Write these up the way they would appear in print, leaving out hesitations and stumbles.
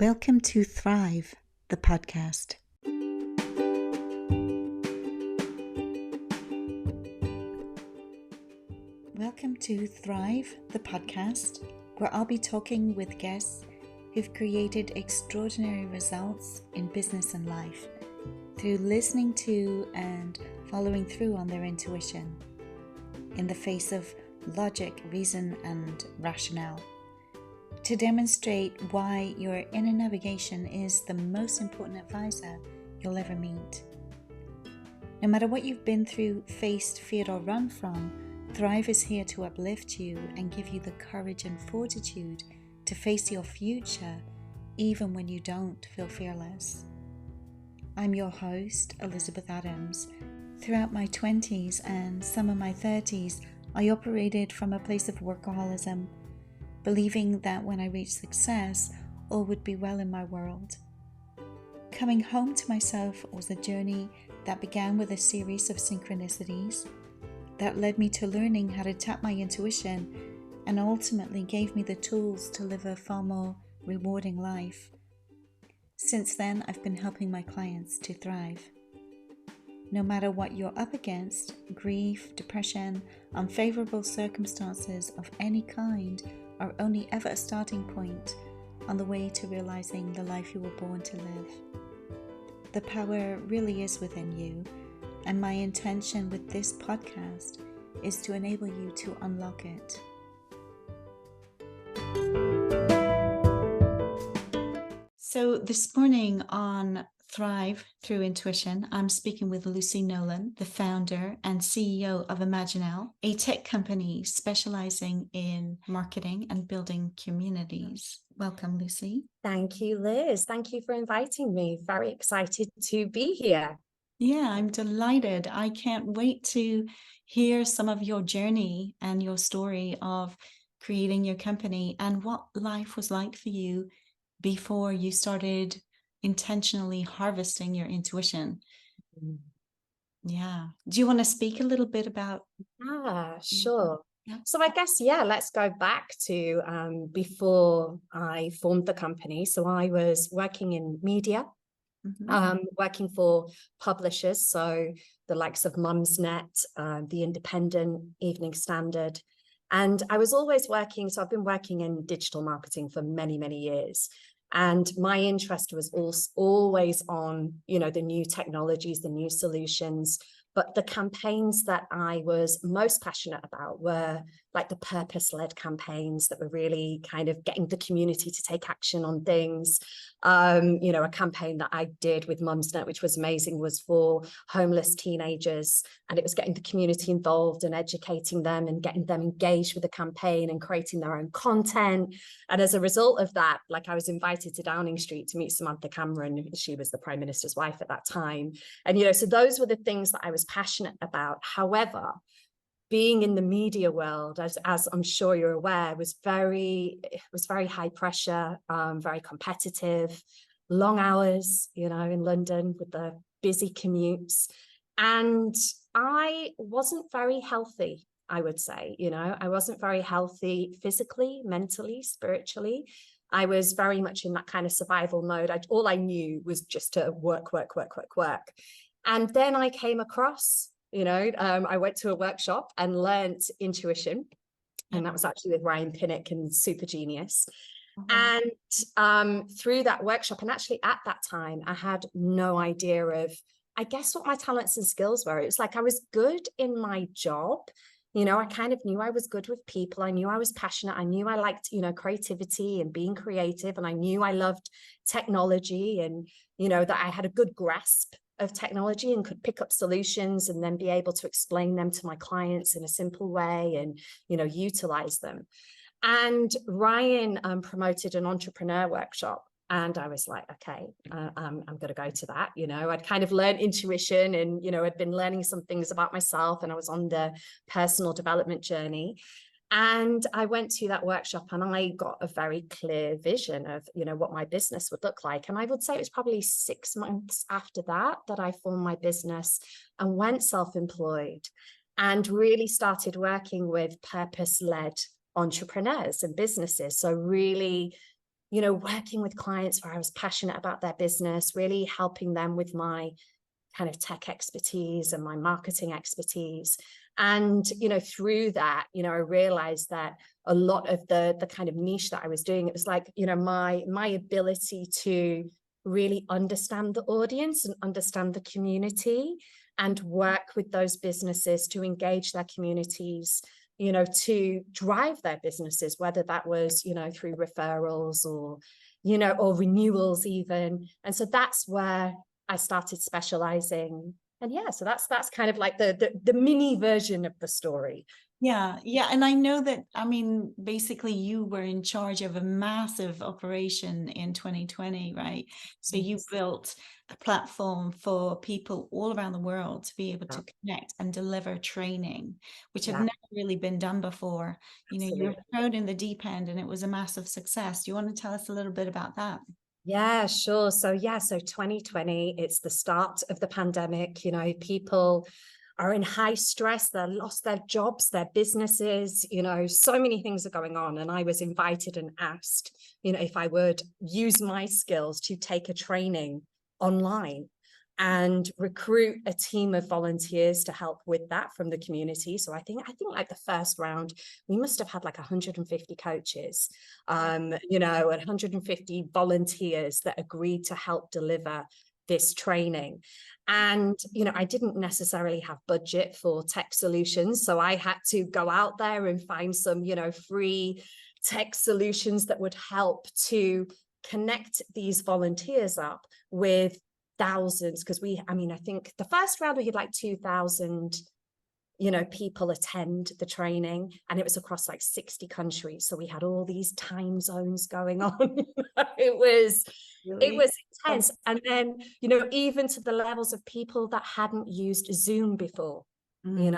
Welcome to Thrive, the podcast. Welcome to Thrive, the podcast, where I'll be talking with guests who've created extraordinary results in business and life through listening to and following through on their intuition in the face of logic, reason, and rationale, to demonstrate why your inner navigation is the most important advisor you'll ever meet. No matter what you've been through, faced, feared, or run from, Thrive is here to uplift you and give you the courage and fortitude to face your future, even when you don't feel fearless. I'm your host, Elizabeth Adams. Throughout my 20s and some of my 30s, I operated from a place of workaholism, believing that when I reached success, all would be well in my world. Coming home to myself was a journey that began with a series of synchronicities that led me to learning how to tap my intuition and ultimately gave me the tools to live a far more rewarding life. Since then, I've been helping my clients to thrive. No matter what you're up against, grief, depression, unfavorable circumstances of any kind are only ever a starting point on the way to realizing the life you were born to live. The power really is within you, and my intention with this podcast is to enable you to unlock it. So this morning on Thrive Through Intuition, I'm speaking with Lucy Nolan, the founder and CEO of IMAGINAL, a tech company specializing in marketing and building communities. Welcome, Lucy. Thank you, Liz. Thank you for inviting me. Very excited to be here. Yeah, I'm delighted. I can't wait to hear some of your journey and your story of creating your company and what life was like for you before you started intentionally harvesting your intuition. Yeah. Do you want to speak a little bit about? Sure. Yeah. So I guess, let's go back to before I formed the company. So I was working in media, working for publishers. So the likes of MumsNet, The Independent, Evening Standard. And I was always working. So I've been working in digital marketing for many, many years. And my interest was always on, the new technologies, the new solutions. But the campaigns that I was most passionate about were like the purpose-led campaigns that were really kind of getting the community to take action on things. A campaign that I did with MumsNet, which was amazing, was for homeless teenagers. And it was getting the community involved and educating them and getting them engaged with the campaign and creating their own content. And as a result of that, I was invited to Downing Street to meet Samantha Cameron. She was the Prime Minister's wife at that time. And, so those were the things that I was passionate about. However, being in the media world, as I'm sure you're aware, was very high pressure, very competitive, long hours, in London with the busy commutes. And I wasn't very healthy, I would say. I wasn't very healthy physically, mentally, spiritually. I was very much in that kind of survival mode. All I knew was just to work. And then I came across, I went to a workshop and learned intuition. And that was actually with Ryan Pinnock and Super Genius. And through that workshop, and actually at that time, I had no idea of, I guess, what my talents and skills were. It was like I was good in my job. I kind of knew I was good with people. I knew I was passionate. I knew I liked, creativity and being creative. And I knew I loved technology and, that I had a good grasp of technology and could pick up solutions and then be able to explain them to my clients in a simple way and, utilize them. And Ryan promoted an entrepreneur workshop. And I was like, okay, I'm going to go to that. I'd kind of learned intuition and, I'd been learning some things about myself and I was on the personal development journey. And I went to that workshop and I got a very clear vision of, what my business would look like. And I would say it was probably 6 months after that I formed my business and went self-employed and really started working with purpose-led entrepreneurs and businesses. So really working with clients where I was passionate about their business, really helping them with my kind of tech expertise and my marketing expertise. And, through that, I realized that a lot of the kind of niche that I was doing, it was like, my ability to really understand the audience and understand the community and work with those businesses to engage their communities, to drive their businesses, whether that was, through referrals or, or renewals even. And so that's where I started specializing. And yeah, so that's kind of like the mini version of the story. Yeah. And I know that, I mean, basically you were in charge of a massive operation in 2020, right? So you built a platform for people all around the world to be able to connect and deliver training, which had never really been done before. You were thrown in the deep end and it was a massive success. Do you want to tell us a little bit about that? Yeah, sure. So 2020, it's the start of the pandemic. People are in high stress, they've lost their jobs, their businesses, so many things are going on. And I was invited and asked, if I would use my skills to take a training online and recruit a team of volunteers to help with that from the community. So I think like the first round, we must have had like 150 coaches, and 150 volunteers that agreed to help deliver this training. And, I didn't necessarily have budget for tech solutions. So I had to go out there and find some, free tech solutions that would help to connect these volunteers up with thousands. Because I think the first round we had like 2,000 people attend the training, and it was across like 60 countries. So we had all these time zones going on. It was intense. And then, even to the levels of people that hadn't used Zoom before, so we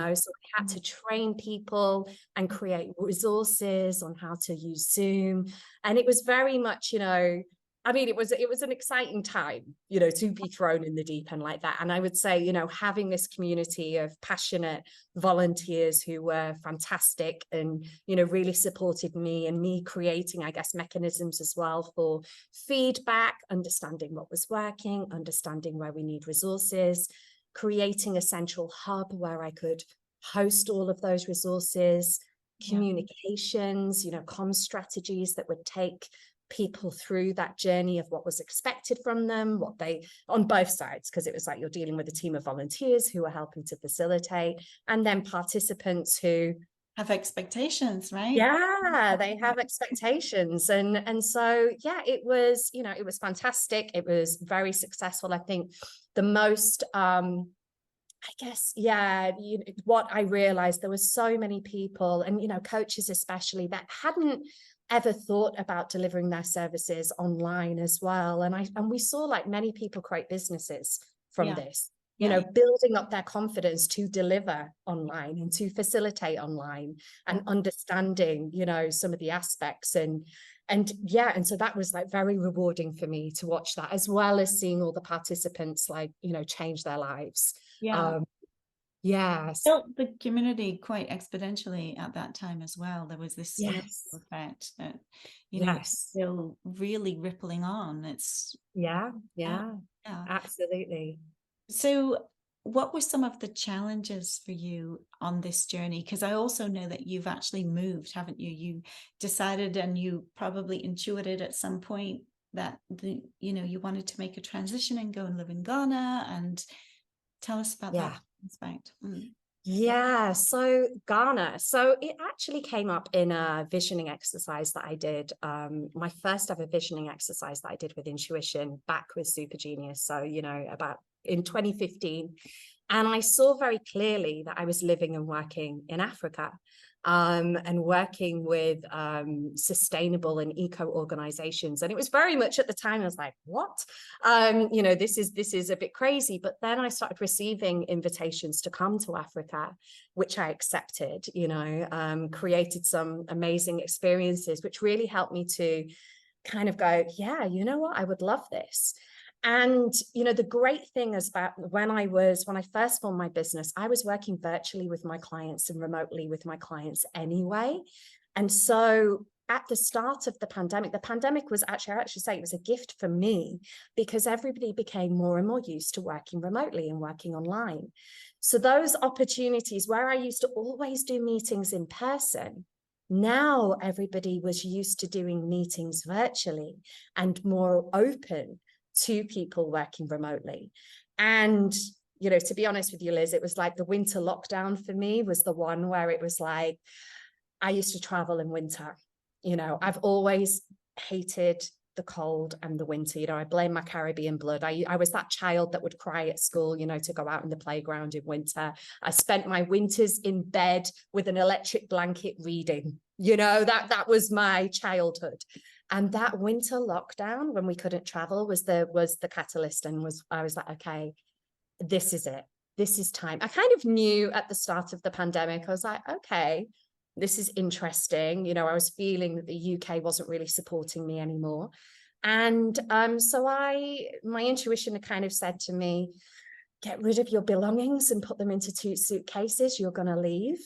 had to train people and create resources on how to use Zoom. And it was very much, it was an exciting time, to be thrown in the deep end like that. And I would say, having this community of passionate volunteers who were fantastic and, really supported me and me creating, I guess, mechanisms as well for feedback, understanding what was working, understanding where we need resources, creating a central hub where I could host all of those resources, communications, comm strategies that would take people through that journey of what was expected from them, what they, on both sides, because it was like you're dealing with a team of volunteers who are helping to facilitate, and then participants who have expectations, right? Yeah, they have expectations. And so, it was, it was fantastic. It was very successful. I think the most, what I realized, there were so many people and, coaches especially, that hadn't ever thought about delivering their services online as well. And we saw like many people create businesses from this, building up their confidence to deliver online and to facilitate online and understanding, some of the aspects and so that was like very rewarding for me to watch that, as well as seeing all the participants like, change their lives. Built the community quite exponentially at that time as well. There was this snowball effect that, it's still really rippling on. It's absolutely. So what were some of the challenges for you on this journey? Because I also know that you've actually moved, haven't you? You decided, and you probably intuited at some point that you wanted to make a transition and go and live in Ghana. And tell us about that aspect. So Ghana. So it actually came up in a visioning exercise that I did, my first ever visioning exercise that I did with Intuition back with Super Genius. So, about in 2015. And I saw very clearly that I was living and working in Africa, and working with sustainable and eco organizations. And it was very much at the time, I was like, what? This is a bit crazy. But then I started receiving invitations to come to Africa, which I accepted, created some amazing experiences, which really helped me to kind of go, you know what, I would love this. And, the great thing is about when I first formed my business, I was working virtually with my clients and remotely with my clients anyway. And so at the start of the pandemic was actually, I actually say it was a gift for me, because everybody became more and more used to working remotely and working online. So those opportunities where I used to always do meetings in person, now everybody was used to doing meetings virtually and more open to people working remotely. And, you know, to be honest with you, Liz, it was like the winter lockdown for me was the one where it was like, I used to travel in winter. You know, I've always hated the cold and the winter. You know, I blame my Caribbean blood. I was that child that would cry at school, you know, to go out in the playground in winter. I spent my winters in bed with an electric blanket reading. You know, that was my childhood. And that winter lockdown, when we couldn't travel, was the catalyst. And I was like, okay, this is it. This is time. I kind of knew at the start of the pandemic, I was like, okay, this is interesting. You know, I was feeling that the UK wasn't really supporting me anymore. And so my intuition had kind of said to me, get rid of your belongings and put them into 2 suitcases. You're going to leave.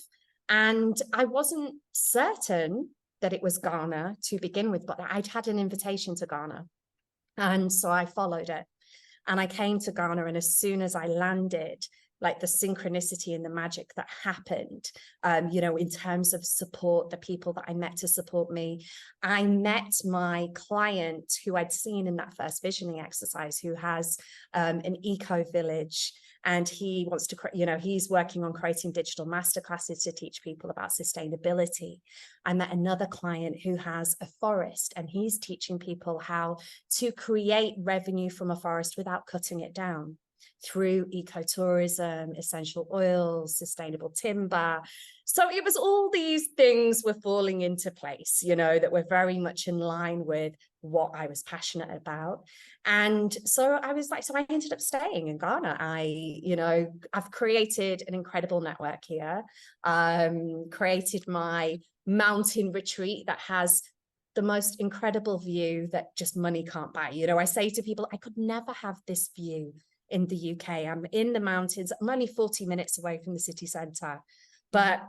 And I wasn't certain that it was Ghana to begin with, but I'd had an invitation to Ghana. And so I followed it. And I came to Ghana, and as soon as I landed, like the synchronicity and the magic that happened, you know, in terms of support, the people that I met to support me. I met my client who I'd seen in that first visioning exercise, who has an eco village, and he wants to, you know, he's working on creating digital masterclasses to teach people about sustainability. I met another client who has a forest, and he's teaching people how to create revenue from a forest without cutting it down, through ecotourism, essential oils, sustainable timber. So it was all these things were falling into place, you know, that were very much in line with what I was passionate about. And so I was like, so I ended up staying in Ghana. You know, I've created an incredible network here, created my mountain retreat that has the most incredible view that just money can't buy. You know, I say to people, I could never have this view in the UK. I'm in the mountains. I'm only 40 minutes away from the city centre, but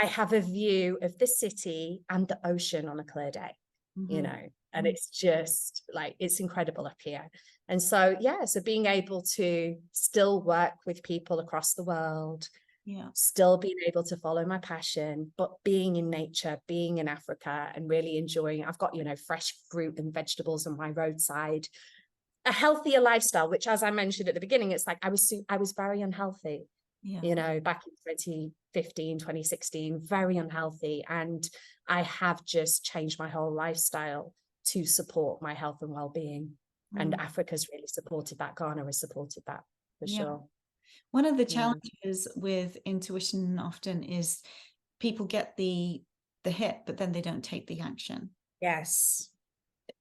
I have a view of the city and the ocean on a clear day, you know, and it's just like, it's incredible up here. And so, yeah, so being able to still work with people across the world, still being able to follow my passion, but being in nature, being in Africa and really enjoying, I've got, you know, fresh fruit and vegetables on my roadside, a healthier lifestyle, which, as I mentioned at the beginning, it's like I was very unhealthy, you know, back in 2015, 2016, very unhealthy. And I have just changed my whole lifestyle to support my health and well-being. And Africa's really supported that. Ghana has supported that for sure. One of the challenges with intuition often is people get the hit, but then they don't take the action. Yes.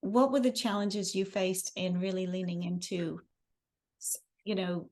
What were the challenges you faced in really leaning into, you know,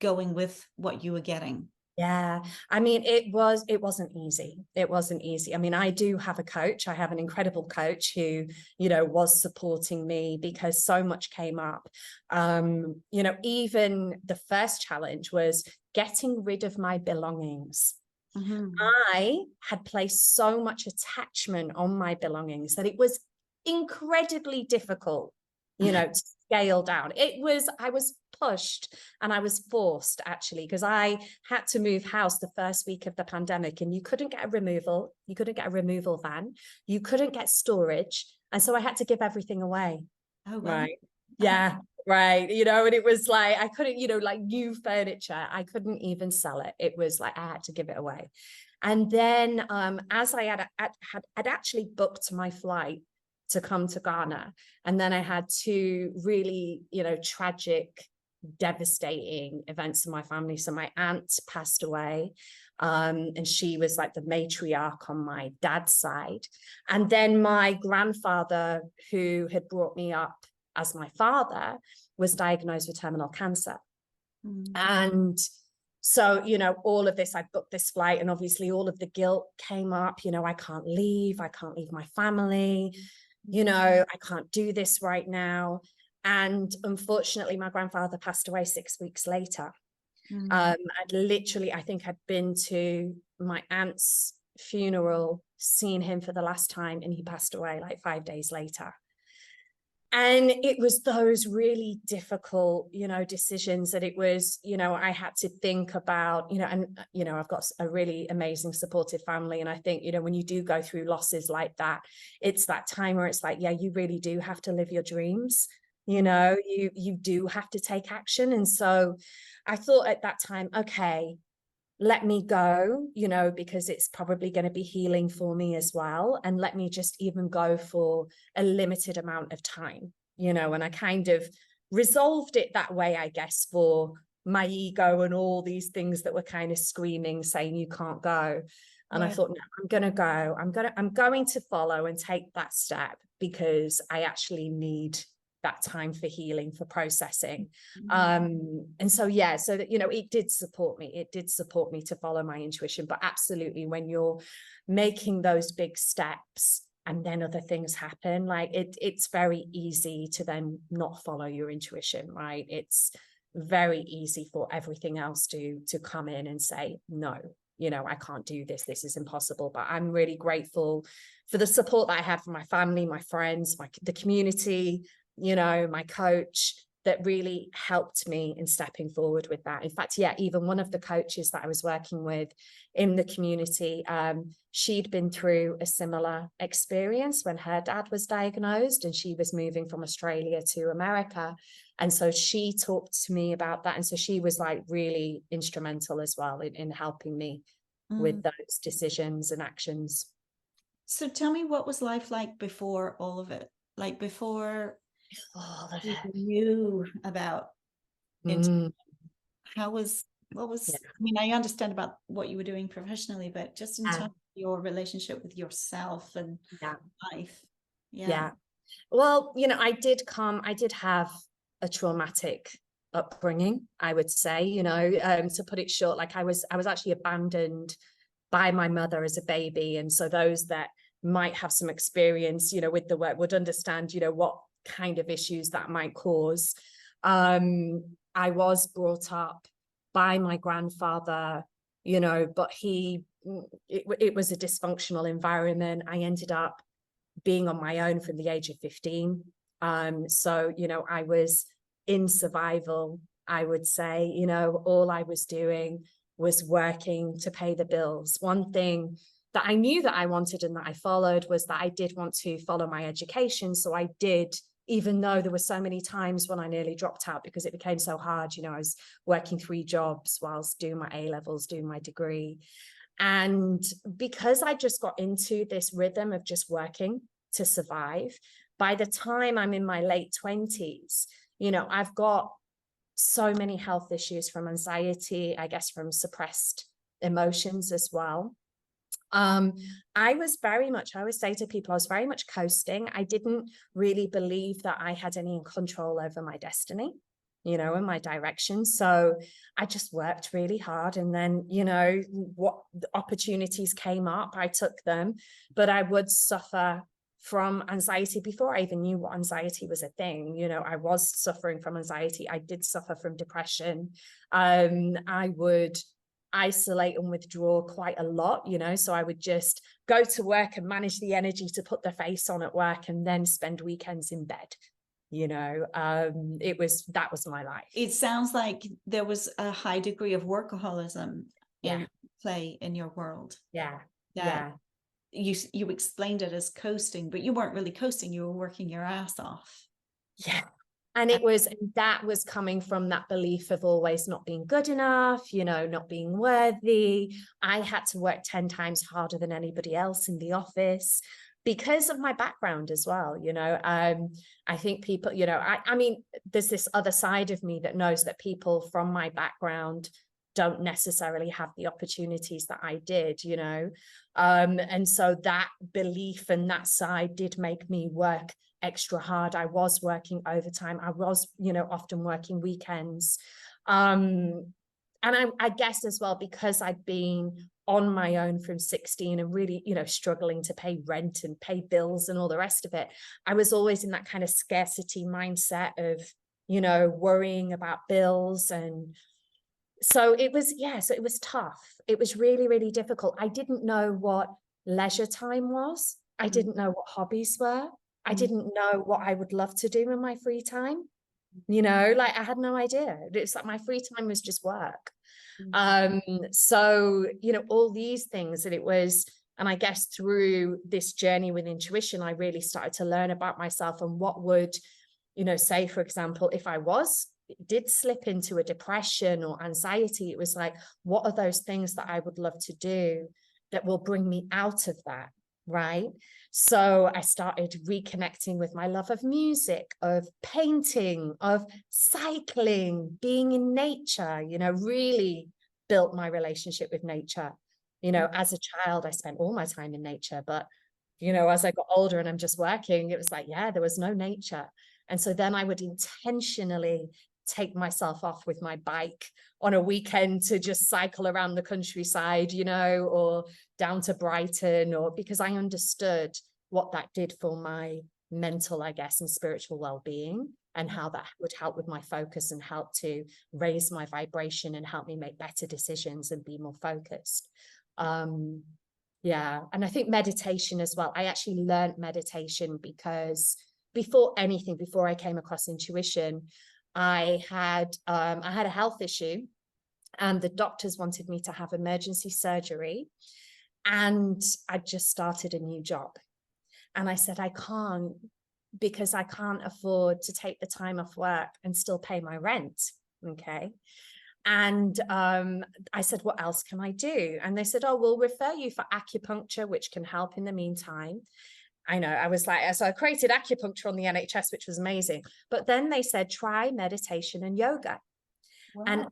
going with what you were getting? Yeah, I mean, it wasn't easy. It wasn't easy. I mean, I do have a coach. I have an incredible coach who, you know, was supporting me because so much came up. You know, even the first challenge was getting rid of my belongings. I had placed so much attachment on my belongings that it was incredibly difficult, you know, to scale down. I was pushed and I was forced, actually, because I had to move house the first week of the pandemic, and you couldn't get a removal van, you couldn't get storage, and so I had to give everything away. Oh, right. Yeah, right. You know, and it was like I couldn't, you know, like new furniture, I couldn't even sell it. It was like I had to give it away. And then as I had actually booked my flight to come to Ghana, and then I had 2 really, you know, tragic, devastating events in my family. So my aunt passed away, and she was like the matriarch on my dad's side. And then my grandfather, who had brought me up as my father, was diagnosed with terminal cancer. And so, you know, all of this, I booked this flight, and obviously all of the guilt came up, you know, I can't leave my family, you know, I can't do this right now. And unfortunately, my grandfather passed away 6 weeks later. I think I'd been to my aunt's funeral, seeing him for the last time, and he passed away like 5 days later. And it was those really difficult, decisions that it was, I had to think about, and, I've got a really amazing supportive family. And I think, when you do go through losses like that, it's that time where it's like, yeah, you really do have to live your dreams. You do have to take action. And so I thought at that time, okay, let me go, because it's probably going to be healing for me as well. And let me just even go for a limited amount of time, and I kind of resolved it that way, I guess, for my ego and all these things that were kind of screaming, saying you can't go. And I thought, no, I'm going to go. I'm going to follow and take that step, because I actually need that time for healing, for processing. And so, yeah, so that, it did support me. It did support me to follow my intuition. But absolutely, when you're making those big steps and then other things happen, like it's very easy to then not follow your intuition, right? It's very easy for everything else to come in and say, no, I can't do this. This is impossible. But I'm really grateful for the support that I had from my family, my friends, the community, my coach, that really helped me in stepping forward with that. In fact, yeah, even one of the coaches that I was working with in the community, she'd been through a similar experience when her dad was diagnosed, and she was moving from Australia to America. And so she talked to me about that. And so she was like really instrumental as well in helping me with those decisions and actions. So tell me, what was life like before all of it? Like before you knew about what was, I mean, I understand about what you were doing professionally, but just in terms of your relationship with yourself and life. Well, I did have a traumatic upbringing, I would say, to put it short. Like I was actually abandoned by my mother as a baby. And so those that might have some experience, with the work would understand, what kind of issues that might cause. I was brought up by my grandfather, but it was a dysfunctional environment. I ended up being on my own from the age of 15. So, I was in survival, I would say. All I was doing was working to pay the bills. One thing that I knew that I wanted and that I followed was that I did want to follow my education. So I did, even though there were so many times when I nearly dropped out because it became so hard. I was working 3 jobs whilst doing my A-levels, doing my degree. And because I just got into this rhythm of just working to survive, by the time I'm in my late 20s, I've got so many health issues from anxiety, I guess from suppressed emotions as well. I would say to people, I was very much coasting. I didn't really believe that I had any control over my destiny, and my direction. So I just worked really hard. And then, what opportunities came up, I took them, but I would suffer from anxiety before I even knew what anxiety was a thing. I was suffering from anxiety. I did suffer from depression. I would isolate and withdraw quite a lot, so I would just go to work and manage the energy to put the face on at work and then spend weekends in bed. That was my life. It sounds like there was a high degree of workaholism in play in your world. You explained it as coasting, but you weren't really coasting, you were working your ass off. And that was coming from that belief of always not being good enough, not being worthy. I had to work 10 times harder than anybody else in the office because of my background as well. I think people, I mean, there's this other side of me that knows that people from my background don't necessarily have the opportunities that I did, and so that belief and that side did make me work extra hard. I was working overtime. I was, often working weekends. And I guess as well, because I'd been on my own from 16 and really, struggling to pay rent and pay bills and all the rest of it, I was always in that kind of scarcity mindset of, worrying about bills and so it was, yeah, so it was tough. It was really, really difficult. I didn't know what leisure time was. I didn't know what hobbies were. I didn't know what I would love to do in my free time. You know, like I had no idea. It's like my free time was just work. So, you know, all these things, and it was, and I guess through this journey with intuition, I really started to learn about myself and what would, you know, say, for example, if I did slip into a depression or anxiety, it was like, what are those things that I would love to do that will bring me out of that, right? So I started reconnecting with my love of music, of painting, of cycling, being in nature, you know, really built my relationship with nature. You know, as a child, I spent all my time in nature, but, you know, as I got older and I'm just working, it was like, yeah, there was no nature. And so then I would intentionally take myself off with my bike on a weekend to just cycle around the countryside, you know, or down to Brighton, or because I understood what that did for my mental, I guess, and spiritual well-being, and how that would help with my focus and help to raise my vibration and help me make better decisions and be more focused. Yeah. And I think meditation as well. I actually learned meditation because before anything, before I came across intuition, I had a health issue, and the doctors wanted me to have emergency surgery, and I just started a new job. And I said, I can't, because I can't afford to take the time off work and still pay my rent. Okay. And I said, what else can I do? And they said, oh, we'll refer you for acupuncture, which can help in the meantime. I know, I was like, so I created acupuncture on the NHS, which was amazing. But then they said, try meditation and yoga. Wow. And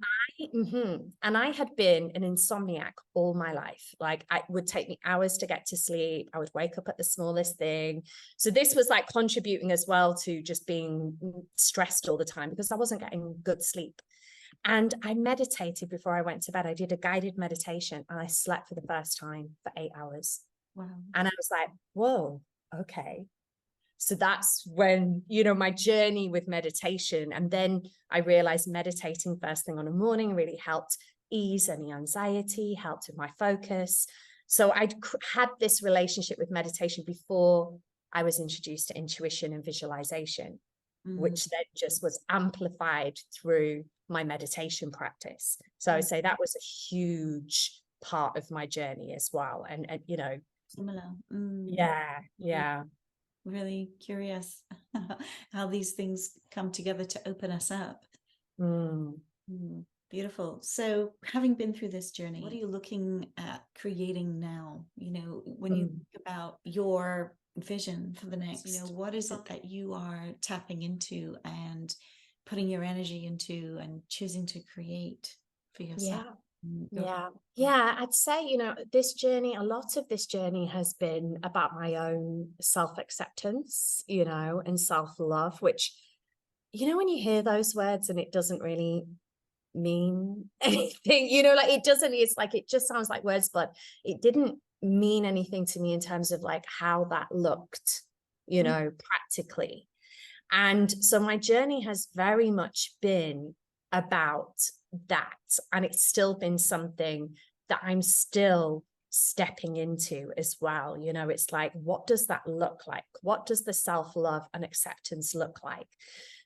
I had been an insomniac all my life. Like, it would take me hours to get to sleep. I would wake up at the smallest thing. So this was like contributing as well to just being stressed all the time because I wasn't getting good sleep. And I meditated before I went to bed. I did a guided meditation and I slept for the first time for 8 hours. Wow. And I was like, whoa, okay. So that's when, you know, my journey with meditation. And then I realized meditating first thing on the morning really helped ease any anxiety, helped with my focus. So I'd had this relationship with meditation before I was introduced to intuition and visualization, which then just was amplified through my meditation practice. So I would say that was a huge part of my journey as well. And you know, similar. Yeah. Really curious how these things come together to open us up. Beautiful. So having been through this journey, what are you looking at creating now? You know, when you think about your vision for the next, you know, what is it that you are tapping into and putting your energy into and choosing to create for yourself? Yeah, I'd say, you know, this journey, a lot of this journey has been about my own self-acceptance, you know, and self-love, which, you know, when you hear those words and it doesn't really mean anything, you know, like it doesn't, it's like, it just sounds like words, but it didn't mean anything to me in terms of like how that looked, you know, practically. And so my journey has very much been about that. And it's still been something that I'm still stepping into as well. You know, it's like, what does that look like? What does the self-love and acceptance look like?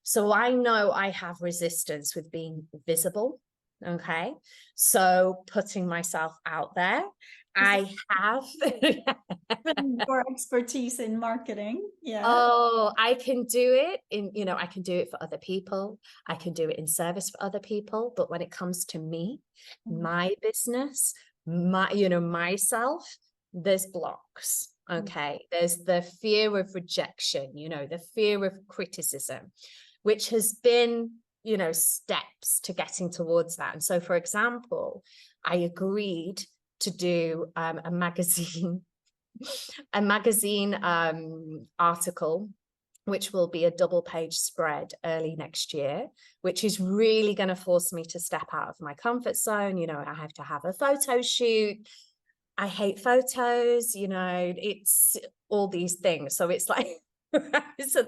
So I know I have resistance with being visible. Okay. So putting myself out there, I have more expertise in marketing. Yeah. Oh, I can do it in, you know, I can do it for other people. I can do it in service for other people. But when it comes to me, my business, my, you know, myself, there's blocks. Okay. There's the fear of rejection, you know, the fear of criticism, which has been, you know, steps to getting towards that. And so, for example, I agreed to do a magazine article, which will be a double-page spread early next year, which is really going to force me to step out of my comfort zone. You know, I have to have a photo shoot. I hate photos, you know, it's all these things. So it's like, So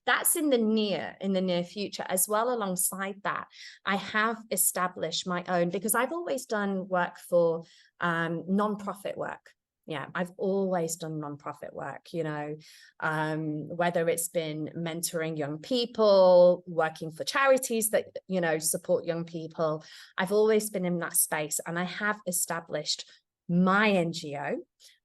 that's in the near future. As well, alongside that, I have established my own, because I've always done work for non-profit work. Yeah, I've always done nonprofit work, whether it's been mentoring young people, working for charities that, support young people. I've always been in that space, and I have established my NGO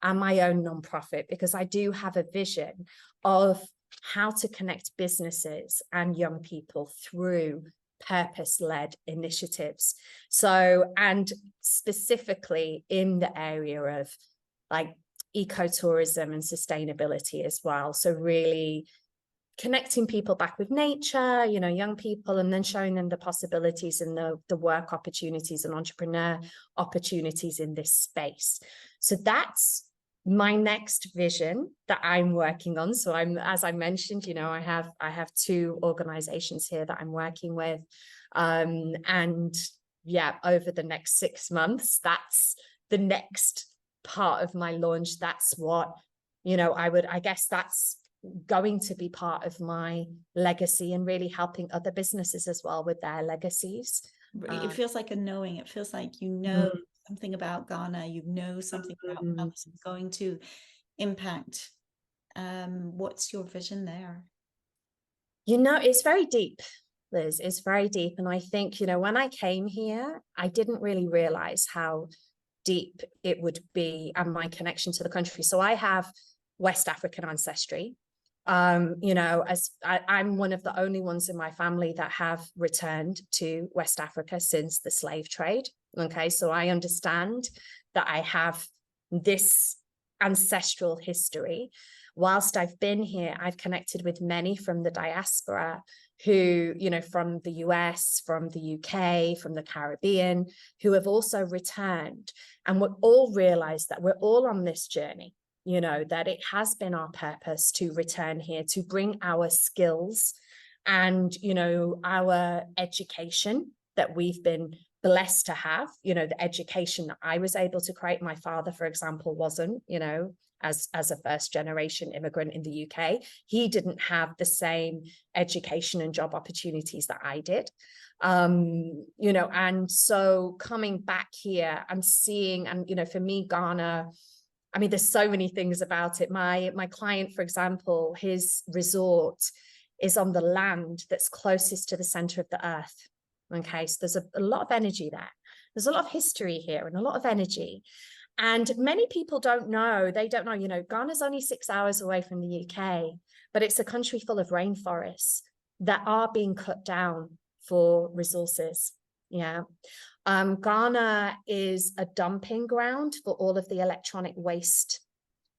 and my own nonprofit, because I do have a vision of how to connect businesses and young people through purpose-led initiatives. So, and specifically in the area of like ecotourism and sustainability as well. So really connecting people back with nature, young people, and then showing them the possibilities and the work opportunities and entrepreneur opportunities in this space. So that's my next vision that I'm working on. So as I mentioned, I have 2 organizations here that I'm working with. And yeah, over the next 6 months, that's the next part of my launch. That's what, I guess that's going to be part of my legacy, and really helping other businesses as well with their legacies. It feels like a knowing. It feels like something about Ghana, something about how this is going to impact. What's your vision there? It's very deep, Liz. It's very deep. And I think, when I came here, I didn't really realize how deep it would be, and my connection to the country. So I have West African ancestry. As I'm one of the only ones in my family that have returned to West Africa since the slave trade. Okay, so I understand that I have this ancestral history. Whilst I've been here, I've connected with many from the diaspora who, from the US, from the UK, from the Caribbean, who have also returned. And we're all realized that we're all on this journey, that it has been our purpose to return here, to bring our skills and, our education that we've been blessed to have, the education that I was able to create. My father, for example, wasn't, as a first generation immigrant in the UK, he didn't have the same education and job opportunities that I did. And so coming back here and seeing, and, for me, Ghana, I mean, there's so many things about it. My client, for example, his resort is on the land that's closest to the center of the earth. Okay, so there's a lot of energy there. There's a lot of history here and a lot of energy. And many people don't know, Ghana's only 6 hours away from the UK, but it's a country full of rainforests that are being cut down for resources. Yeah. Ghana is a dumping ground for all of the electronic waste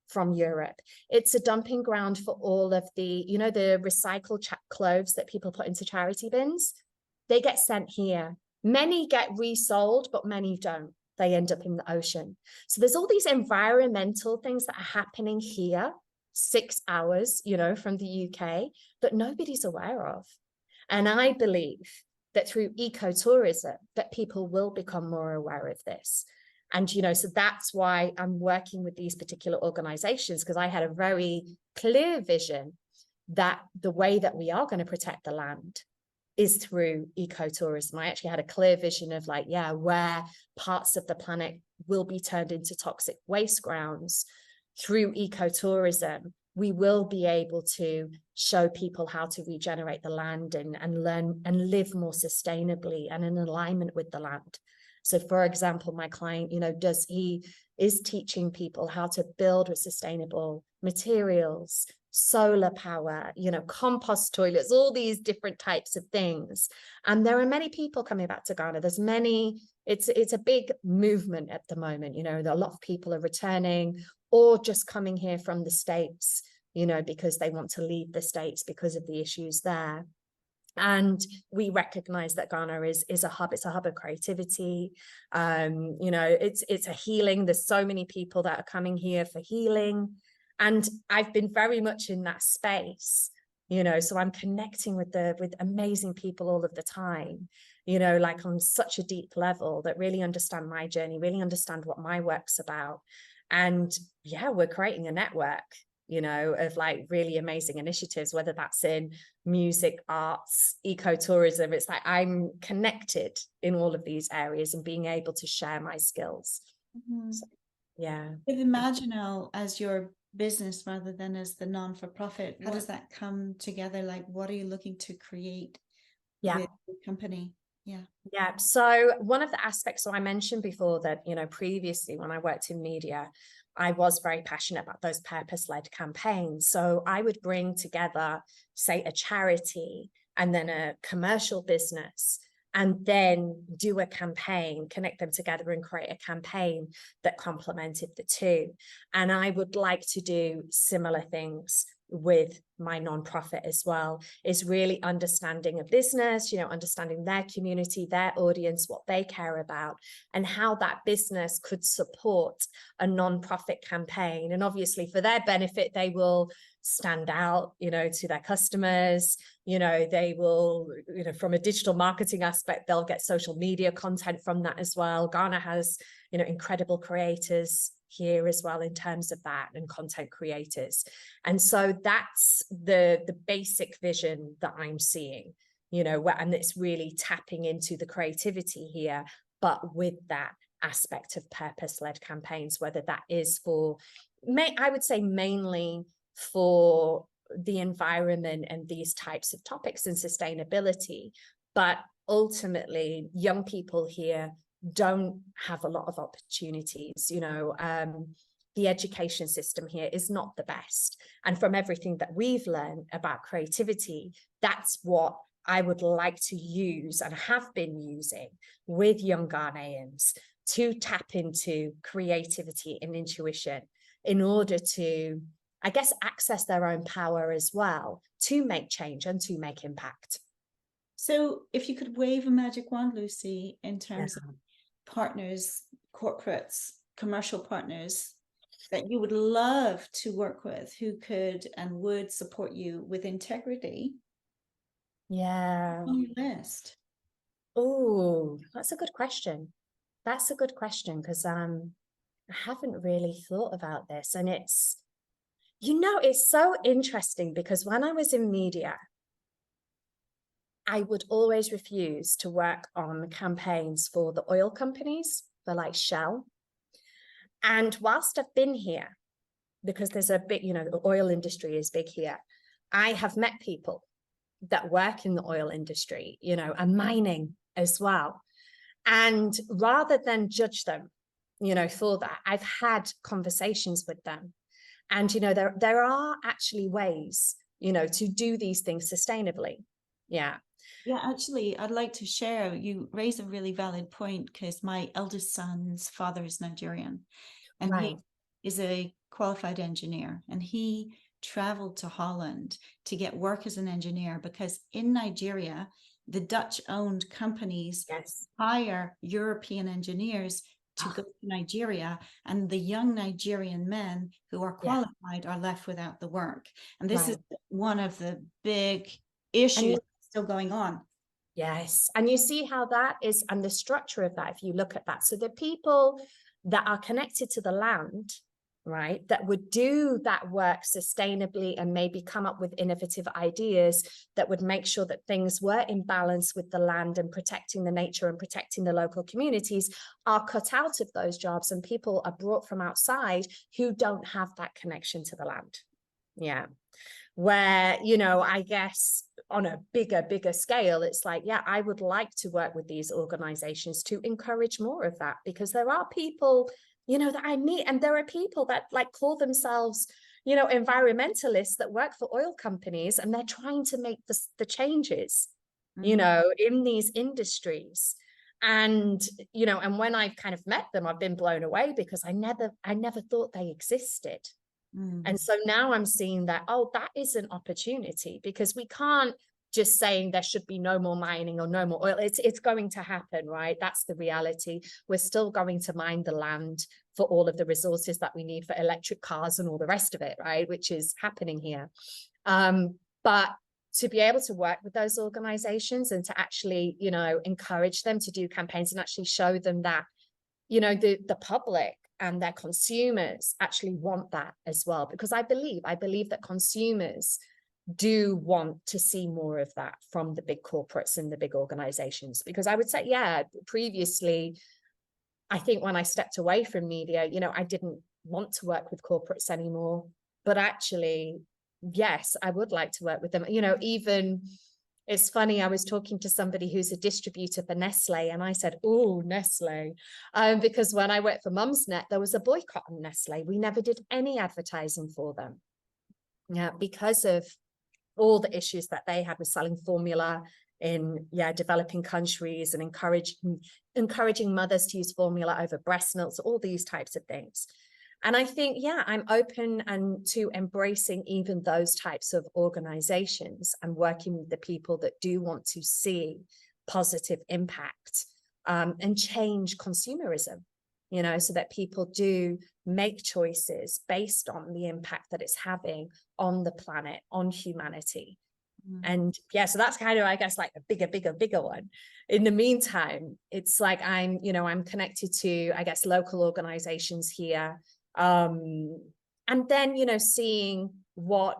from Europe. It's a dumping ground for all of the, the recycled clothes that people put into charity bins. They get sent here. Many get resold, but many don't. They end up in the ocean. So there's all these environmental things that are happening here, 6 hours, from the UK, that nobody's aware of. And I believe that through ecotourism, that people will become more aware of this. And, so that's why I'm working with these particular organizations, because I had a very clear vision that the way that we are going to protect the land is through ecotourism. I actually had a clear vision of where parts of the planet will be turned into toxic waste grounds. Through ecotourism, we will be able to show people how to regenerate the land and learn and live more sustainably and in alignment with the land. So, for example, my client, he is teaching people how to build with sustainable materials, solar power, compost toilets, all these different types of things. And there are many people coming back to Ghana. It's a big movement at the moment. A lot of people are returning or just coming here from the States, because they want to leave the States because of the issues there. And we recognize that Ghana is a hub. It's a hub of creativity. It's a healing. There's so many people that are coming here for healing. And I've been very much in that space, so I'm connecting with amazing people all of the time, on such a deep level that really understand my journey, really understand what my work's about. And yeah, we're creating a network, you know, of like really amazing initiatives, whether that's in music, arts, ecotourism. It's like I'm connected in all of these areas and being able to share my skills. So, yeah. With IMAGINAL as your business rather than as the non-for-profit, how does that come together? Like, what are you looking to create with the company? Yeah. So one of the aspects, so I mentioned before that, you know, previously when I worked in media, I was very passionate about those purpose-led campaigns. So I would bring together, say, a charity and then a commercial business, and then do a campaign, connect them together and create a campaign that complemented the two. And I would like to do similar things with my nonprofit as well, is really understanding a business, you know, understanding their community, their audience, what they care about, and how that business could support a nonprofit campaign. And obviously for their benefit, they will stand out, you know, to their customers, you know, they will, you know, from a digital marketing aspect, they'll get social media content from that as well. Ghana has, you know, incredible creators here as well in terms of that, and content creators. And so that's the basic vision that I'm seeing, you know, and it's really tapping into the creativity here, but with that aspect of purpose-led campaigns, whether that is for, I would say mainly for the environment and these types of topics and sustainability. But ultimately, young people here don't have a lot of opportunities, you know. The education system here is not the best. And from everything that we've learned about creativity, that's what I would like to use and have been using with young Ghanaians to tap into creativity and intuition in order to, I guess, access their own power as well, to make change and to make impact. So if you could wave a magic wand, Lucy, in terms of partners, corporates, commercial partners that you would love to work with, who could and would support you with integrity, on your list? Oh, that's a good question. That's a good question, because I haven't really thought about this. And it's, you know, it's so interesting because when I was in media, I would always refuse to work on campaigns for the oil companies, for like Shell. And whilst I've been here, because there's a big, you know, the oil industry is big here, I have met people that work in the oil industry, you know, and mining as well. And rather than judge them, you know, for that, I've had conversations with them. And, you know, there are actually ways, you know, to do these things sustainably. Yeah. Yeah, actually, I'd like to share, you raise a really valid point, because my eldest son's father is Nigerian, and he is a qualified engineer, and he traveled to Holland to get work as an engineer because in Nigeria, the Dutch-owned companies hire European engineers to go to Nigeria, and the young Nigerian men who are qualified are left without the work. And this is one of the big issues still going on. Yes. And you see how that is, and the structure of that, if you look at that. So the people that are connected to the land, right, that would do that work sustainably and maybe come up with innovative ideas that would make sure that things were in balance with the land and protecting the nature and protecting the local communities, are cut out of those jobs, and people are brought from outside who don't have that connection to the land. Yeah. Where, you know, I guess on a bigger scale, it's like, yeah, I would like to work with these organizations to encourage more of that, because there are people, you know, that I meet, and there are people that like call themselves, you know, environmentalists that work for oil companies, and they're trying to make the changes, you know, in these industries. And, you know, and when I've kind of met them, I've been blown away, because I never thought they existed. And so now I'm seeing that, oh, that is an opportunity, because we can't just saying there should be no more mining or no more oil. It's going to happen, right? That's the reality. We're still going to mine the land for all of the resources that we need for electric cars and all the rest of it, right? Which is happening here. But to be able to work with those organizations and to actually, you know, encourage them to do campaigns and actually show them that, you know, the public and their consumers actually want that as well, because I believe that consumers do want to see more of that from the big corporates and the big organizations. Because I would say, yeah, previously, I think when I stepped away from media, you know, I didn't want to work with corporates anymore, but actually, yes, I would like to work with them. You know, even it's funny, I was talking to somebody who's a distributor for Nestle, and I said, oh, Nestle, because when I worked for MumsNet, there was a boycott on Nestle. We never did any advertising for them. Yeah, because of all the issues that they had with selling formula in developing countries, and encouraging mothers to use formula over breast milk, all these types of things. And I think, yeah, I'm open and to embracing even those types of organizations and working with the people that do want to see positive impact and change consumerism, you know, so that people do make choices based on the impact that it's having on the planet, on humanity. And yeah, so that's kind of, I guess, like a bigger one. In the meantime, it's like I'm connected to, I guess, local organizations here. And then, you know, seeing what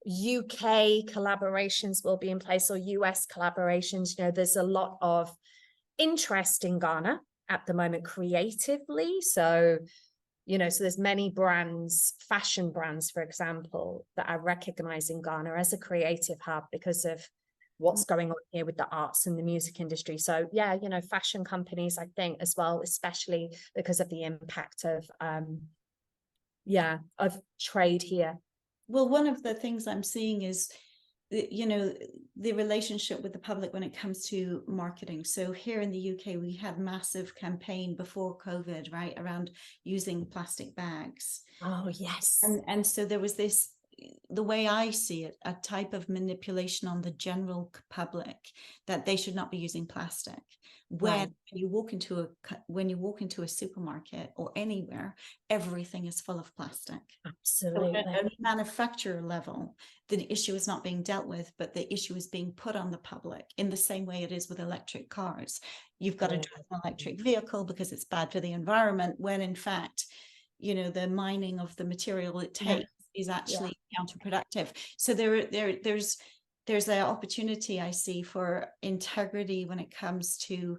UK collaborations will be in place, or US collaborations. You know, there's a lot of interest in Ghana at the moment creatively. So, you know, so there's many brands, fashion brands, for example, that are recognizing Ghana as a creative hub because of what's going on here with the arts and the music industry. So yeah, you know, fashion companies, I think, as well, especially because of the impact of trade here. Well, one of the things I'm seeing is, you know, the relationship with the public when it comes to marketing. So here in the UK, we had massive campaign before COVID, right, around using plastic bags. Oh, yes. And so there was this, the way I see it, a type of manipulation on the general public that they should not be using plastic. When you walk into a supermarket or anywhere, everything is full of plastic. Absolutely. So at a manufacturer level, the issue is not being dealt with, but the issue is being put on the public in the same way it is with electric cars. You've got to drive an electric vehicle because it's bad for the environment, when in fact, you know, the mining of the material it takes is actually counterproductive. So there's an opportunity I see for integrity when it comes to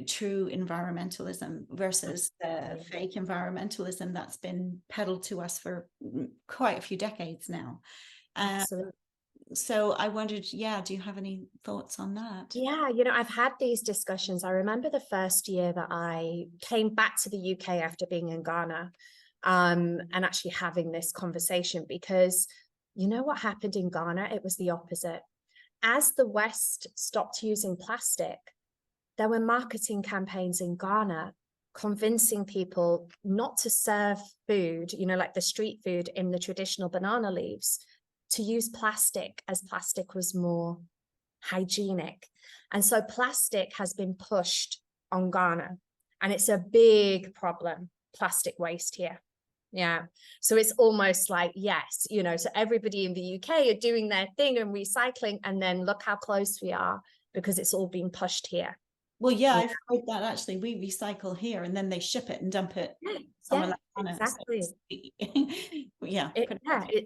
true environmentalism versus the fake environmentalism that's been peddled to us for quite a few decades now. So I wondered, do you have any thoughts on that? Yeah, you know, I've had these discussions. I remember the first year that I came back to the UK after being in Ghana, and actually having this conversation, because you know what happened in Ghana? It was the opposite. As the West stopped using plastic, there were marketing campaigns in Ghana convincing people not to serve food, you know, like the street food in the traditional banana leaves, to use plastic, as plastic was more hygienic. And so plastic has been pushed on Ghana, and it's a big problem, plastic waste here. Yeah. So it's almost like, yes, you know, so everybody in the UK are doing their thing and recycling, and then look how close we are because it's all being pushed here. Well, yeah, I've heard that actually. We recycle here and then they ship it and dump it somewhere like Ghana. Exactly. So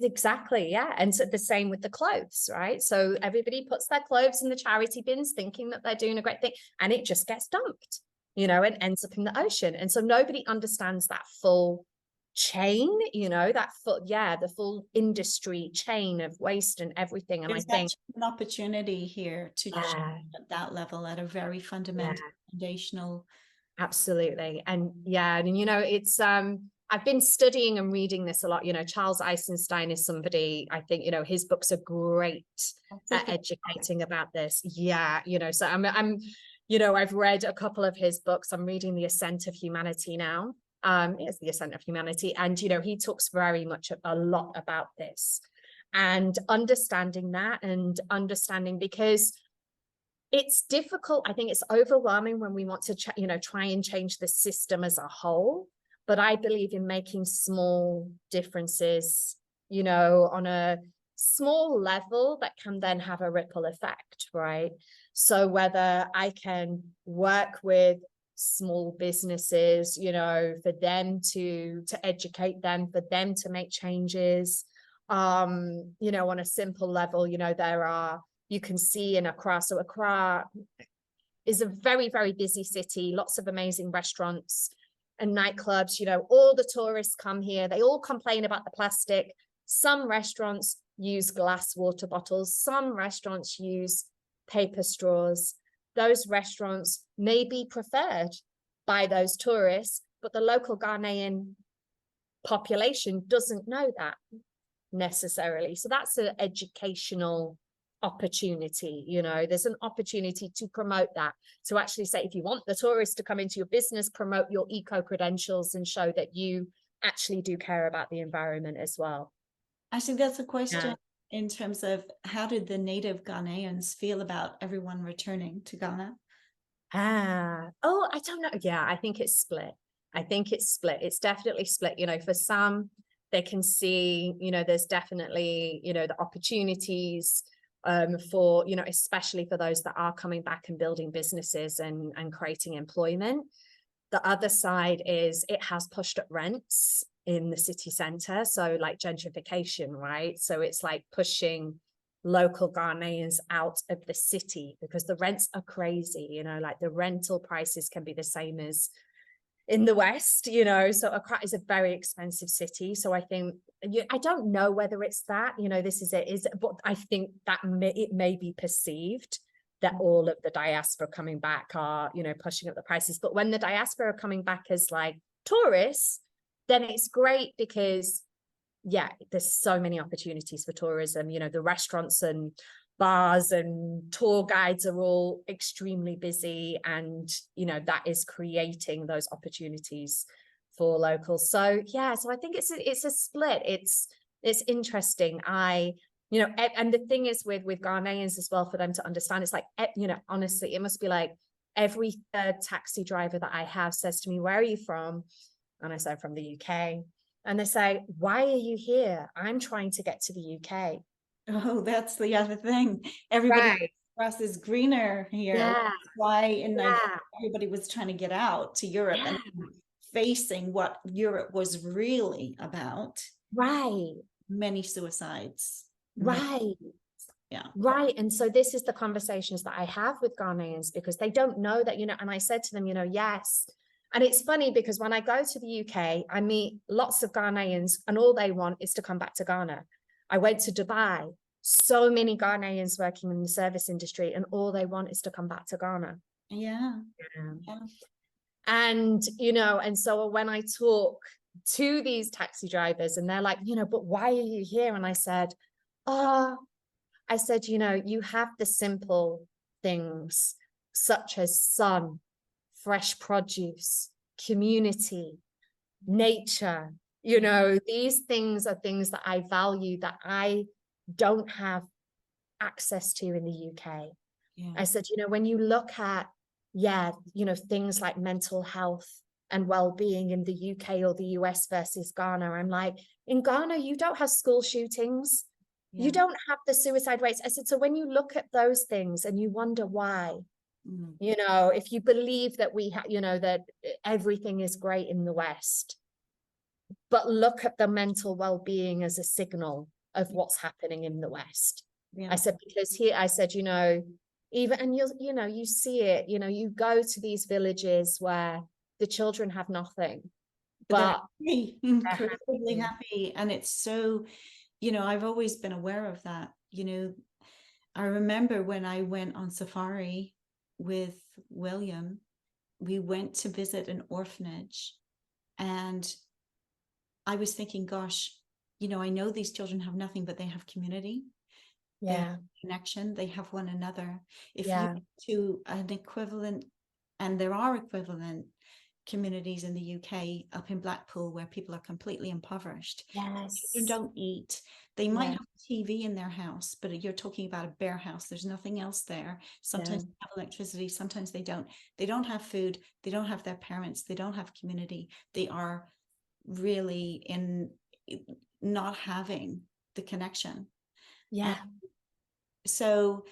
exactly. Yeah. And so the same with the clothes, right? So everybody puts their clothes in the charity bins thinking that they're doing a great thing, and it just gets dumped, you know, and ends up in the ocean. And so nobody understands that full chain, you know, that the full industry chain of waste and everything. And there's I think an opportunity here to change at that level, at a very fundamental, foundational. Absolutely. And you know, it's I've been studying and reading this a lot. You know, Charles Eisenstein is somebody, I think, you know, his books are great at educating about this. Yeah, you know, so I'm you know, I've read a couple of his books. I'm reading The Ascent of Humanity now. It's The Ascent of Humanity. And, you know, he talks very much a lot about this, and understanding that, and understanding, because it's difficult. I think it's overwhelming when we want to, you know, try and change the system as a whole. But I believe in making small differences, you know, on a small level that can then have a ripple effect, right? So whether I can work with small businesses, you know, for them to educate them, for them to make changes. You know, on a simple level, you know, you can see in Accra. So Accra is a very, very busy city, lots of amazing restaurants and nightclubs. You know, all the tourists come here. They all complain about the plastic. Some restaurants use glass water bottles. Some restaurants use paper straws. Those restaurants may be preferred by those tourists, but the local Ghanaian population doesn't know that necessarily. So that's an educational opportunity. You know, there's an opportunity to promote that, to actually say, if you want the tourists to come into your business, promote your eco credentials and show that you actually do care about the environment as well. I think that's a question in terms of, how did the native Ghanaians feel about everyone returning to Ghana? I don't know. Yeah, I think it's split. It's definitely split. You know, for some, they can see, you know, there's definitely, you know, the opportunities for, you know, especially for those that are coming back and building businesses and creating employment. The other side is it has pushed up rents in the city center. So like gentrification, right? So it's like pushing local Ghanaians out of the city because the rents are crazy, you know, like the rental prices can be the same as in the West, you know. So Accra is a very expensive city. So I think, I don't know whether it's that, you know, but I think that it may be perceived that all of the diaspora coming back are, you know, pushing up the prices. But when the diaspora are coming back as like tourists, then it's great because, yeah, there's so many opportunities for tourism. You know, the restaurants and bars and tour guides are all extremely busy, and, you know, that is creating those opportunities for locals. So, yeah, so I think it's a split. It's interesting. You know, and the thing is with Ghanaians as well, for them to understand, it's like, you know, honestly, it must be like every third taxi driver that I have says to me, "Where are you from?" And I say, "From the UK." And they say, "Why are you here?" "I'm trying to get to the UK." Oh, that's the other thing. Everybody grass is greener here. Yeah. That's why in Nigeria, everybody was trying to get out to Europe and facing what Europe was really about. Right. Many suicides. Right. Yeah. Right. And so this is the conversations that I have with Ghanaians, because they don't know that, you know, and I said to them, you know, yes. And it's funny because when I go to the UK, I meet lots of Ghanaians and all they want is to come back to Ghana. I went to Dubai, so many Ghanaians working in the service industry, and all they want is to come back to Ghana. Yeah. And, you know, and so when I talk to these taxi drivers and they're like, you know, "But why are you here?" And I said, you know, you have the simple things such as sun, fresh produce, community, nature. You know, these things are things that I value that I don't have access to in the UK. Yeah. I said, you know, when you look at, you know, things like mental health and well-being in the UK or the US versus Ghana, I'm like, in Ghana, you don't have school shootings. You don't have the suicide rates. I said, so when you look at those things and you wonder why, you know, if you believe that you know, that everything is great in the West, but look at the mental well-being as a signal of what's happening in the West. I said, because here, I said, you know, even, and you know, you see it, you know, you go to these villages where the children have nothing, but they're incredibly happy. And it's so, you know, I've always been aware of that. You know, I remember when I went on safari with William, we went to visit an orphanage, and I was thinking, gosh, you know, I know these children have nothing, but they have community. They have connection, they have one another. If you to an equivalent, and there are equivalent communities in the UK, up in Blackpool, where people are completely impoverished. Children don't eat. They might have TV in their house, but you're talking about a bare house. There's nothing else there. Sometimes they have electricity, sometimes they don't. They don't have food. They don't have their parents. They don't have community. They are really in not having the connection. So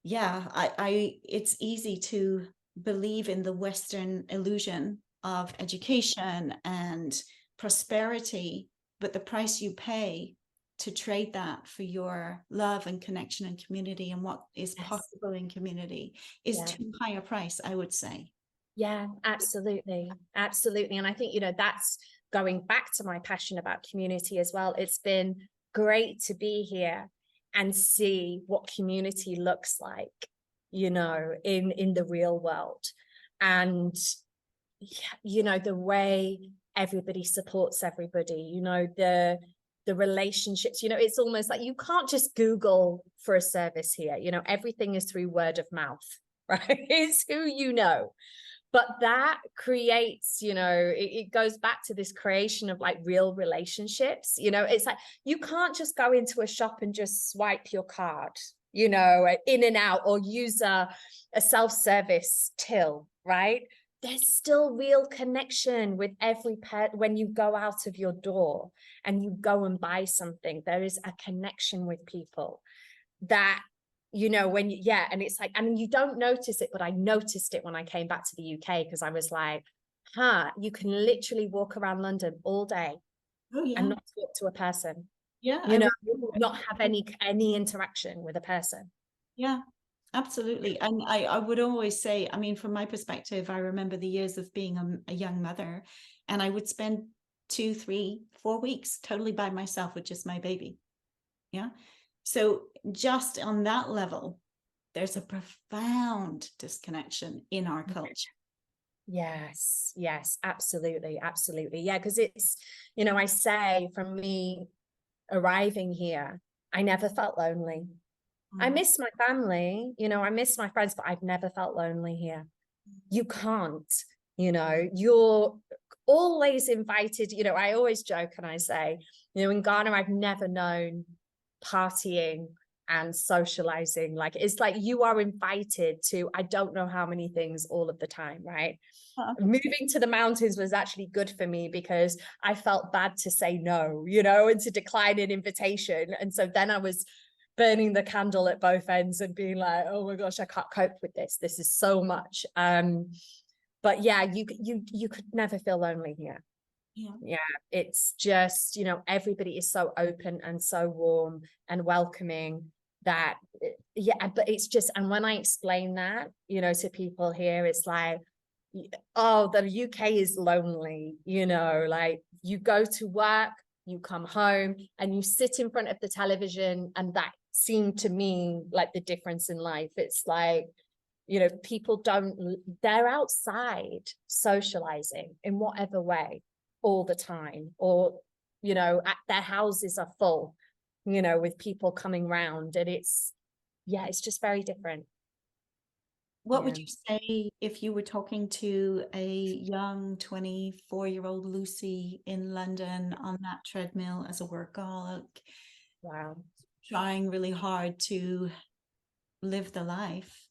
yeah, I it's easy to believe in the Western illusion of education and prosperity, but the price you pay to trade that for your love and connection and community and what is possible in community is too high a price, I would say. Yeah, absolutely. Absolutely. And I think, that's going back to my passion about community as well. It's been great to be here and see what community looks like, in the real world. And, the way everybody supports everybody, the relationships, it's almost like you can't just Google for a service here. Everything is through word of mouth, right? It's who you know. But that creates, it goes back to this creation of like real relationships. It's like you can't just go into a shop and just swipe your card, in and out, or use a self-service till, right? There's still real connection with every pet when you go out of your door and you go and buy something. There is a connection with people that, when and it's like, and you don't notice it, but I noticed it when I came back to the UK, because I was like, you can literally walk around London all day and not talk to a person. Not have any interaction with a person. Yeah, absolutely. And I would always say, I mean, from my perspective, I remember the years of being a young mother, and I would spend 2, 3, 4 weeks totally by myself with just my baby. Yeah. So just on that level, there's a profound disconnection in our culture. Yes, absolutely. Absolutely. Yeah. Because it's, I say from me arriving here, I never felt lonely. I miss my family, I miss my friends, but I've never felt lonely here. You can't, you're always invited. I always joke and I say, in Ghana, I've never known partying and socializing. Like, it's like you are invited to, I don't know how many things all of the time, right? Moving to the mountains was actually good for me because I felt bad to say no, and to decline an invitation. And so then I was burning the candle at both ends and being like, oh my gosh, I can't cope with this. This is so much. But yeah, you could never feel lonely here. Yeah, it's just, everybody is so open and so warm and welcoming that, but it's just, and when I explain that, to people here, it's like, oh, the UK is lonely, like you go to work, you come home and you sit in front of the television, and that seemed to me like the difference in life. It's like, people they're outside socializing in whatever way all the time, or their houses are full, with people coming round, and it's just very different. What would you say if you were talking to a young 24-year-old Lucy in London on that treadmill as a workaholic? Wow. Trying really hard to live the life.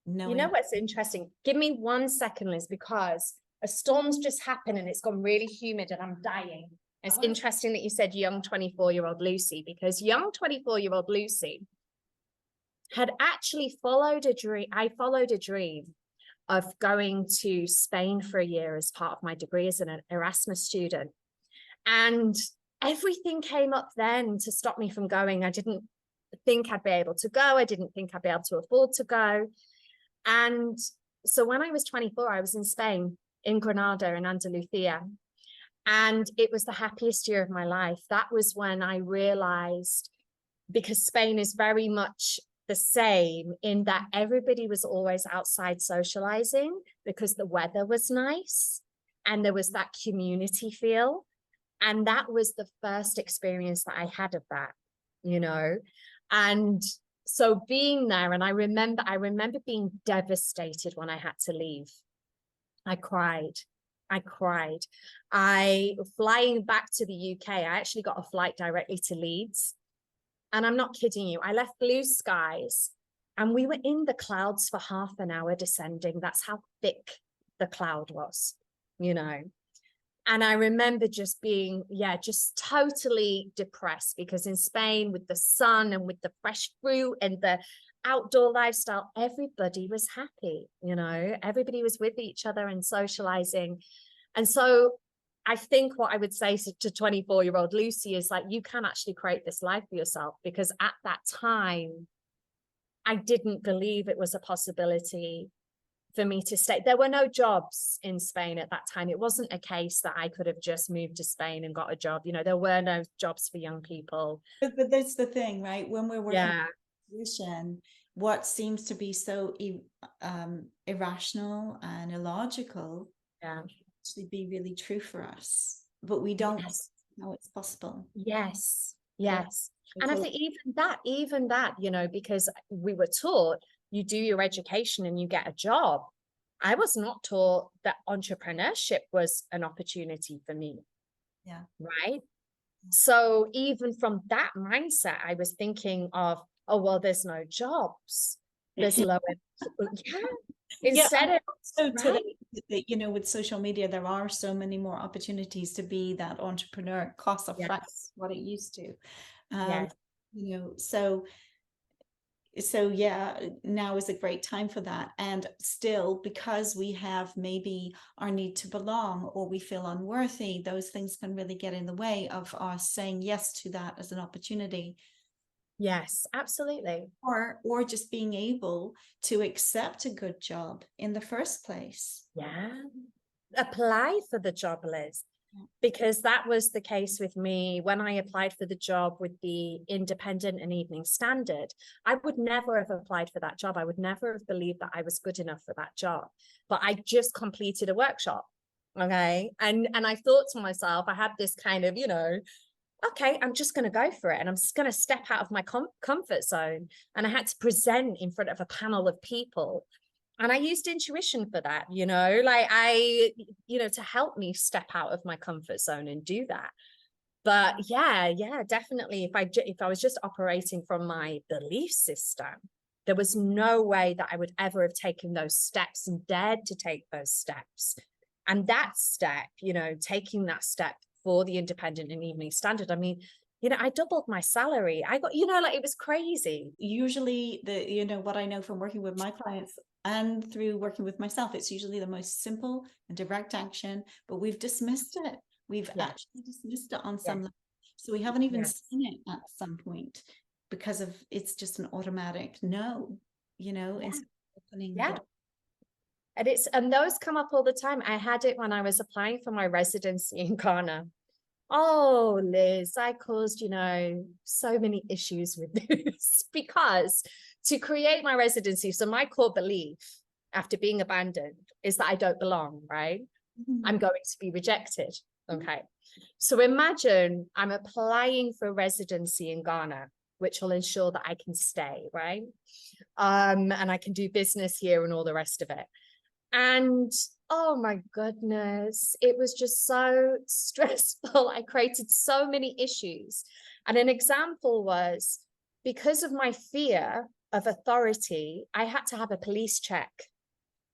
What's interesting? Give me 1 second, Liz, because a storm's just happened and it's gone really humid and I'm dying. It's interesting that you said young 24-year-old Lucy, because young 24-year-old Lucy had actually followed a dream. I followed a dream of going to Spain for a year as part of my degree as an Erasmus student. And everything came up then to stop me from going. I didn't think I'd be able to go. I didn't think I'd be able to afford to go. And so when I was 24, I was in Spain, in Granada, in Andalusia. And it was the happiest year of my life. That was when I realized, because Spain is very much the same in that everybody was always outside socializing because the weather was nice and there was that community feel. And that was the first experience that I had of that, and so being there, and I remember being devastated when I had to leave. I cried. Flying back to the UK, I actually got a flight directly to Leeds. And I'm not kidding you. I left blue skies and we were in the clouds for half an hour descending. That's how thick the cloud was, And I remember just being, just totally depressed, because in Spain with the sun and with the fresh fruit and outdoor lifestyle, everybody was happy, you know, everybody was with each other and socializing. And so I think what I would say to 24-year-old Lucy is like, you can actually create this life for yourself, because at that time, I didn't believe it was a possibility for me to stay. There were no jobs in Spain at that time. It wasn't a case that I could have just moved to Spain and got a job. You know, there were no jobs for young people. But that's the thing, right? When we're working Yeah. in a position, what seems to be so irrational and illogical, Yeah. actually be really true for us, but we don't Yes. know it's possible. Yes. Yeah. Yes. And I think even that, you know, because we were taught you do your education and you get a job. I was not taught that entrepreneurship was an opportunity for me. Yeah. Right. So even from that mindset, I was thinking of, oh, well, there's no jobs. There's low. Yeah. Instead of, so today, right? you know, with social media, there are so many more opportunities to be that entrepreneur. Cost of fraction what it used to. Yes. You know, so yeah, now is a great time for that. And still, because we have maybe our need to belong, or we feel unworthy, those things can really get in the way of us saying yes to that as an opportunity. Yes, absolutely. Or just being able to accept a good job in the first place. Yeah. Apply for the job, Liz, because that was the case with me when I applied for the job with the Independent and Evening Standard. I would never have applied for that job. I would never have believed that I was good enough for that job. But I just completed a workshop. Okay. And I thought to myself, I had this kind of, you know, okay, I'm just going to go for it. And I'm just going to step out of my comfort zone. And I had to present in front of a panel of people. And I used intuition for that, you know, like to help me step out of my comfort zone and do that. But yeah, definitely. If I was just operating from my belief system, there was no way that I would ever have taken those steps and dared to take those steps. And that step, you know, taking that step for the Independent and Evening Standard, I mean, you know, I doubled my salary. I got, you know, like it was crazy. Usually what I know from working with my clients and through working with myself, it's usually the most simple and direct action, but we've dismissed it. We've actually dismissed it on some level. So we haven't even seen it at some point because of it's just an automatic no, you know, instead of opening the door. And those come up all the time. I had it when I was applying for my residency in Ghana. Oh, Liz, I caused, you know, so many issues with this because to create my residency, so my core belief after being abandoned is that I don't belong, right? Mm-hmm. I'm going to be rejected. Okay. So imagine I'm applying for residency in Ghana, which will ensure that I can stay, right? And I can do business here and all the rest of it. And oh my goodness, it was just so stressful. I created so many issues. And an example was because of my fear of authority, I had to have a police check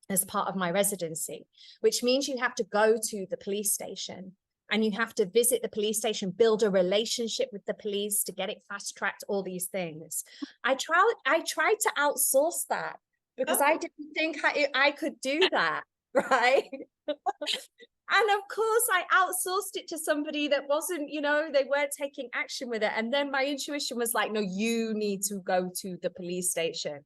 as part of my residency, which means you have to go to the police station and you have to visit the police station, build a relationship with the police to get it fast-tracked, all these things. I tried to outsource that because I didn't think I could do that, right? And of course, I outsourced it to somebody that wasn't, you know, they weren't taking action with it. And then my intuition was like, no, you need to go to the police station.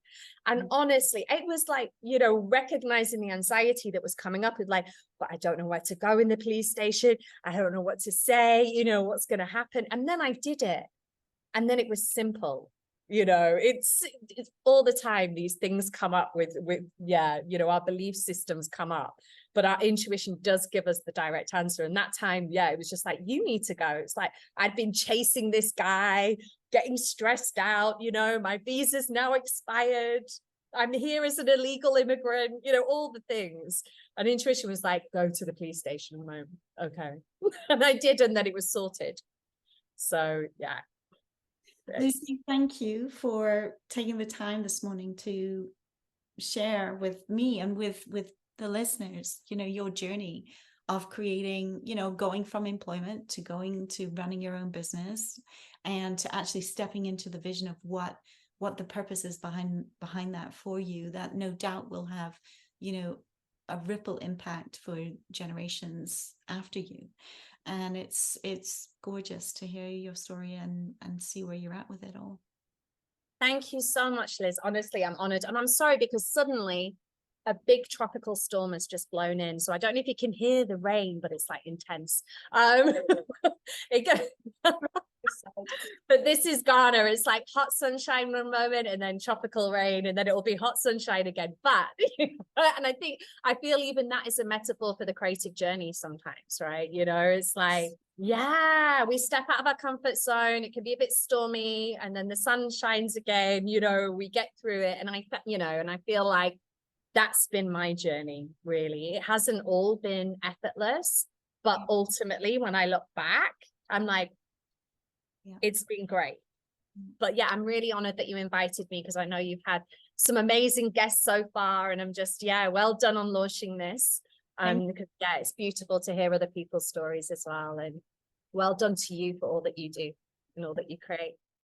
And honestly, it was like, you know, recognizing the anxiety that was coming up with like, but I don't know where to go in the police station. I don't know what to say, you know, what's going to happen. And then I did it. And then it was simple. You know, it's all the time these things come up with you know, our belief systems come up, but our intuition does give us the direct answer. And that time, it was just like, you need to go. It's like I'd been chasing this guy, getting stressed out, you know, my visa's now expired, I'm here as an illegal immigrant, you know, all the things. And intuition was like, go to the police station. I'm like, okay. And I did, and then it was sorted. So yeah. Lucy, thank you for taking the time this morning to share with me and with the listeners, you know, your journey of creating, you know, going from employment to going to running your own business and to actually stepping into the vision of what what the purpose is behind that for you, that no doubt will have, you know, a ripple impact for generations after you. And it's gorgeous to hear your story and see where you're at with it all. Thank you so much, Liz. Honestly, I'm honored. And I'm sorry because suddenly a big tropical storm has just blown in. So I don't know if you can hear the rain, but it's like intense. It goes, but this is Ghana. It's like hot sunshine one moment and then tropical rain, and then it will be hot sunshine again. But and I feel even that is a metaphor for the creative journey sometimes, right? You know, it's like, yeah, we step out of our comfort zone. It can be a bit stormy, and then the sun shines again. You know, we get through it, and I feel like that's been my journey. Really, it hasn't all been effortless, but ultimately, when I look back, I'm like, it's been great. But yeah, I'm really honored that you invited me, because I know you've had some amazing guests so far, and I'm just, well done on launching this. Because it's beautiful to hear other people's stories as well, and well done to you for all that you do and all that you create.